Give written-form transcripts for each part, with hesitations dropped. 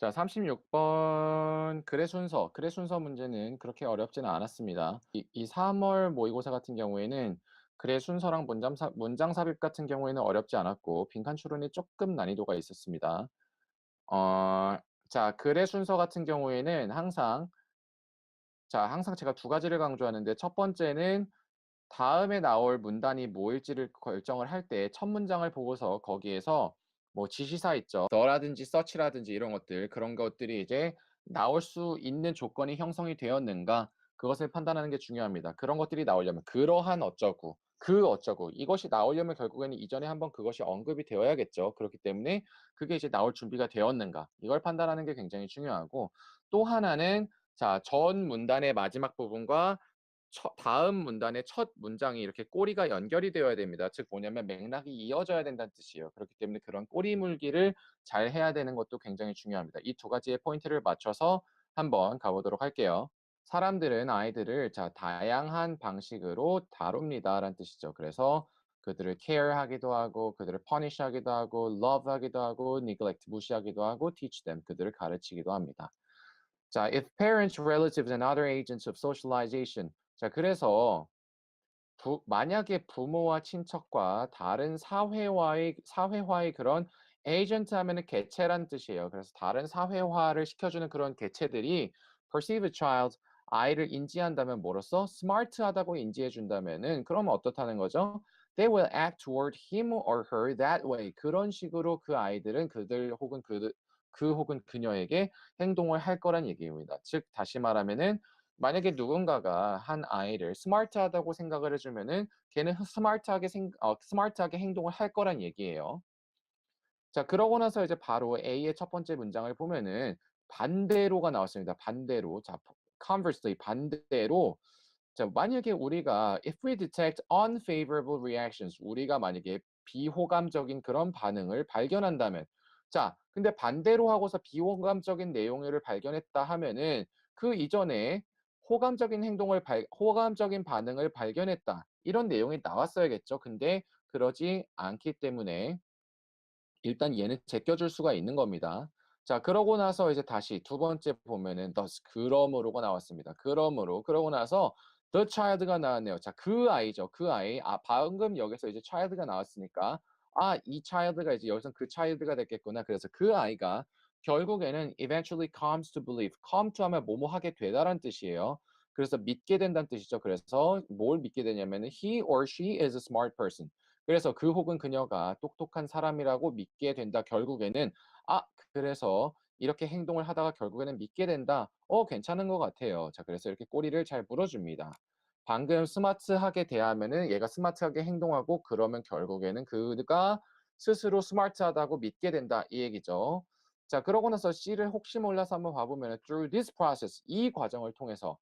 자, 36번 글의 순서 문제는 그렇게 어렵지는 않았습니다. 이 3월 모의고사 같은 경우에는 글의 순서랑 문장 삽입 같은 경우에는 어렵지 않았고 빈칸 추론에 조금 난이도가 있었습니다. 어, 자, 글의 순서 같은 경우에는 항상 제가 두 가지를 강조하는데 첫 번째는 다음에 나올 문단이 뭐일지를 결정을 할 때 첫 문장을 보고서 거기에서 뭐 지시사 있죠. 더라든지 서치라든지 이런 것들, 그런 것들이 이제 나올 수 있는 조건이 형성이 되었는가, 그것을 판단하는 게 중요합니다. 그런 것들이 나오려면 그러한 어쩌고, 그 어쩌고, 이것이 나오려면 결국에는 이전에 한번 그것이 언급이 되어야겠죠. 그렇기 때문에 그게 이제 나올 준비가 되었는가, 이걸 판단하는 게 굉장히 중요하고, 또 하나는 자, 전 문단의 마지막 부분과 다음 문단의 첫 문장이 이렇게 꼬리가 연결이 되어야 됩니다. 즉 뭐냐면 맥락이 이어져야 된다는 뜻이에요. 그렇기 때문에 그런 꼬리 물기를 잘 해야 되는 것도 굉장히 중요합니다. 이 두 가지의 포인트를 맞춰서 한번 가보도록 할게요. 사람들은 아이들을 자, 다양한 방식으로 다룹니다라는 뜻이죠. 그래서 그들을 care 하기도 하고, 그들을 punish 하기도 하고, love 하기도 하고, neglect 무시하기도 하고, teach them 그들을 가르치기도 합니다. 자, if parents, relatives, and other agents of socialization. 자, 그래서 만약에 부모와 친척과 다른 사회화의 그런 에이전트 하면은 개체란 뜻이에요. 그래서 다른 사회화를 시켜주는 그런 개체들이 perceive a child, 아이를 인지한다면 뭐로써 smart하다고 인지해준다면은 그러면 어떻다는 거죠? They will act toward him or her that way. 그런 식으로 그 아이들은 그 혹은 그녀에게 행동을 할 거란 얘기입니다. 즉 다시 말하면은 만약에 누군가가 한 아이를 스마트하다고 생각을 해주면은 걔는 스마트하게 행동을 할 거란 얘기예요. 자, 그러고 나서 이제 바로 A의 첫 번째 문장을 보면은 반대로가 나왔습니다. 반대로. 자, conversely 반대로. 자, 만약에 우리가 if we detect unfavorable reactions, 우리가 만약에 비호감적인 그런 반응을 발견한다면, 자, 근데 반대로 하고서 비호감적인 내용을 발견했다 하면은 그 이전에 호감적인 반응을 발견했다, 이런 내용이 나왔어야겠죠. 근데 그러지 않기 때문에 일단 얘는 제껴줄 수가 있는 겁니다. 자, 그러고 나서 이제 다시 두 번째 보면은 thus 그러므로가 나왔습니다. 그러고 나서 the child가 나왔네요. 자, 그 아이죠. 그 아이. 아, 방금 여기서 이제 child가 나왔으니까 아, 이 child가 이제 여기서 그 child가 됐겠구나. 그래서 그 아이가 결국에는 eventually comes to believe. come to 하면 뭐뭐 하게 되다라는 뜻이에요. 그래서 믿게 된다는 뜻이죠. 그래서 뭘 믿게 되냐면은 he or she is a smart person. 그래서 그 혹은 그녀가 똑똑한 사람이라고 믿게 된다. 결국에는 아, 그래서 이렇게 행동을 하다가 결국에는 믿게 된다. 괜찮은 것 같아요. 자, 그래서 이렇게 꼬리를 잘 물어줍니다. 방금 스마트하게 대하면은 얘가 스마트하게 행동하고 그러면 결국에는 그가 스스로 스마트하다고 믿게 된다. 이 얘기죠. 자, 그러고 나서 C를 혹시 몰라서 한번 봐보면 through this process, 이 과정을 통해서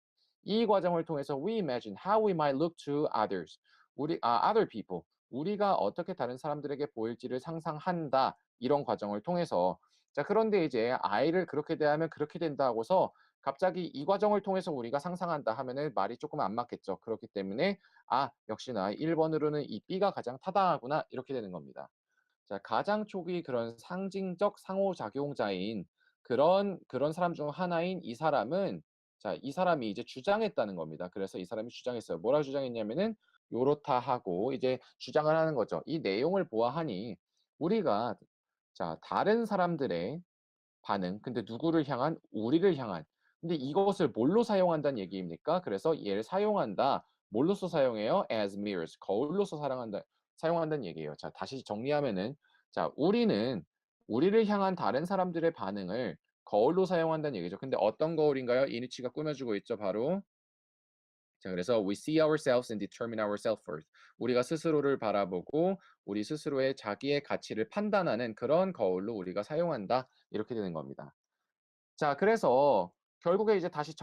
we imagine how we might look to others. other people. 우리가 어떻게 다른 사람들에게 보일지를 상상한다. 이런 과정을 통해서. 자, 그런데 이제 아이를 그렇게 대하면 그렇게 된다 하고서 갑자기 이 과정을 통해서 우리가 상상한다 하면은 말이 조금 안 맞겠죠. 그렇기 때문에 아, 역시나 1번으로는 이 B가 가장 타당하구나. 이렇게 되는 겁니다. 자, 가장 초기 그런 상징적 상호작용자인 그런 사람 중 하나인 이 사람은 자, 이 사람이 이제 주장했다는 겁니다. 그래서 이 사람이 주장했어요. 뭐라고 주장했냐면은 요렇다 하고 이제 주장을 하는 거죠. 이 내용을 보아하니 우리가 자, 다른 사람들의 반응, 근데 누구를 향한? 우리를 향한. 근데 이것을 뭘로 사용한다는 얘기입니까? 그래서 얘를 사용한다. 뭘로써 사용해요? as mirrors. 거울로서 사용한다는 얘기예요. 자, 다시 정리하면은 자, 우리를 향한 다른 사람들의 반응을 거울로 사용한다는 얘기죠. 근데 어떤 거울인가요? 이니치가 꾸며주고 있죠. 바로 자, 그래서 we see ourselves and determine our self-worth. 우리가 스스로를 바라보고 우리 스스로의 자기의 가치를 판단하는 그런 거울로 우리가 사용한다. 이렇게 되는 겁니다. 자, 그래서 결국에 이제 다시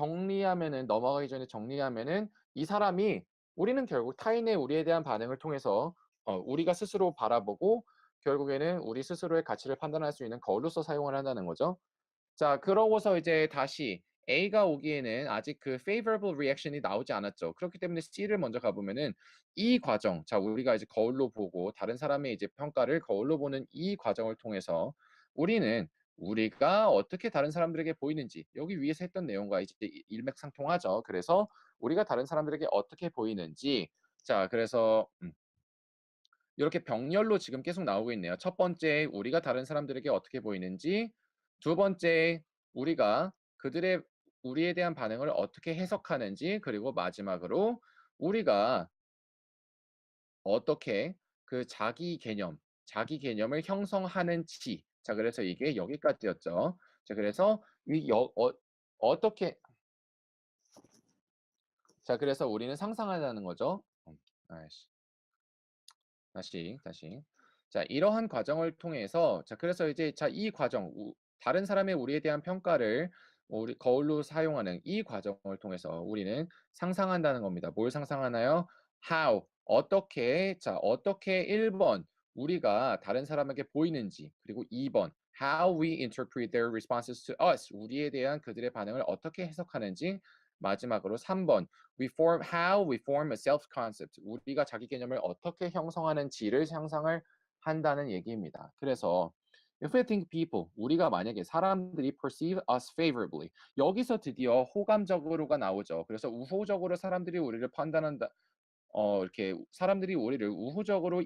넘어가기 전에 정리하면은 이 사람이 우리는 결국 타인의 우리에 대한 반응을 통해서 우리가 스스로 바라보고 결국에는 우리 스스로의 가치를 판단할 수 있는 거울로서 사용을 한다는 거죠. 자, 그러고서 이제 다시 A가 오기에는 아직 그 favorable reaction이 나오지 않았죠. 그렇기 때문에 C를 먼저 가보면은 이 과정, 자, 우리가 이제 거울로 보고 다른 사람의 이제 평가를 거울로 보는 이 과정을 통해서 우리는 우리가 어떻게 다른 사람들에게 보이는지 여기 위에서 했던 내용과 이제 일맥상통하죠. 그래서 우리가 다른 사람들에게 어떻게 보이는지 자 그래서 요렇게 병렬로 지금 계속 나오고 있네요. 첫 번째 우리가 다른 사람들에게 어떻게 보이는지, 두 번째 우리가 그들의 우리에 대한 반응을 어떻게 해석하는지, 그리고 마지막으로 우리가 어떻게 그 자기 개념을 형성하는지. 자 그래서 이게 여기까지였죠. 자 그래서 이 어떻게 자 그래서 우리는 상상하자는 거죠. 아이씨. 다시. 자 이러한 과정을 통해서 자 그래서 이제 자 이 과정 다른 사람의 우리에 대한 평가를 우리 거울로 사용하는 이 과정을 통해서 우리는 상상한다는 겁니다. 뭘 상상하나요? How 어떻게 1 번 우리가 다른 사람에게 보이는지, 그리고 2 번 How we interpret their responses to us 우리에 대한 그들의 반응을 어떻게 해석하는지, 마지막으로 3 번 how we form a self concept 우리가 자기 개념을 어떻게 형성하는지를 상상을 한다는 얘기입니다. 그래서 if we think people 우리가 만약에 사람들이 perceive us favorably 여기서 드디어 호감적으로가 나오죠. 그래서 우호적으로 사람들이 우리를 판단한다 이렇게 사람들이 우리를 우호적으로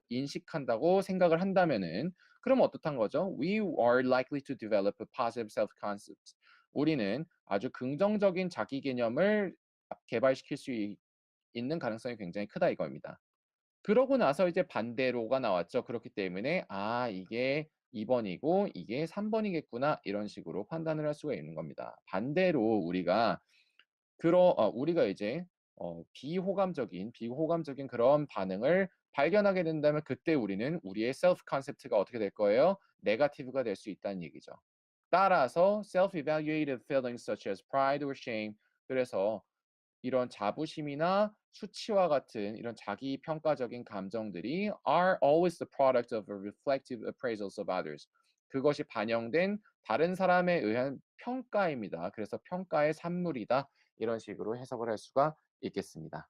인식한다고 생각을 한다면은 그럼 어떻단 거죠? We are likely to develop a positive self-concept. 우리는 아주 긍정적인 자기 개념을 개발시킬 수 있는 가능성이 굉장히 크다 이겁니다. 그러고 나서 이제 반대로가 나왔죠. 그렇기 때문에 '아 이게 2 번이고 이게 3 번이겠구나.' 이런 식으로 판단을 할 수가 있는 겁니다. 반대로 우리가 이제 비호감적인 그런 반응을 발견하게 된다면 그때 우리는 우리의 self concept가 어떻게 될 거예요? negative가 될 수 있다는 얘기죠. 따라서 self-evaluative feelings such as pride or shame 그래서 이런 자부심이나 수치와 같은 이런 자기 평가적인 감정들이 are always the product of a reflective appraisals of others. 그것이 반영된 다른 사람에 의한 평가입니다. 그래서 평가의 산물이다. 이런 식으로 해석을 할 수가 있겠습니다.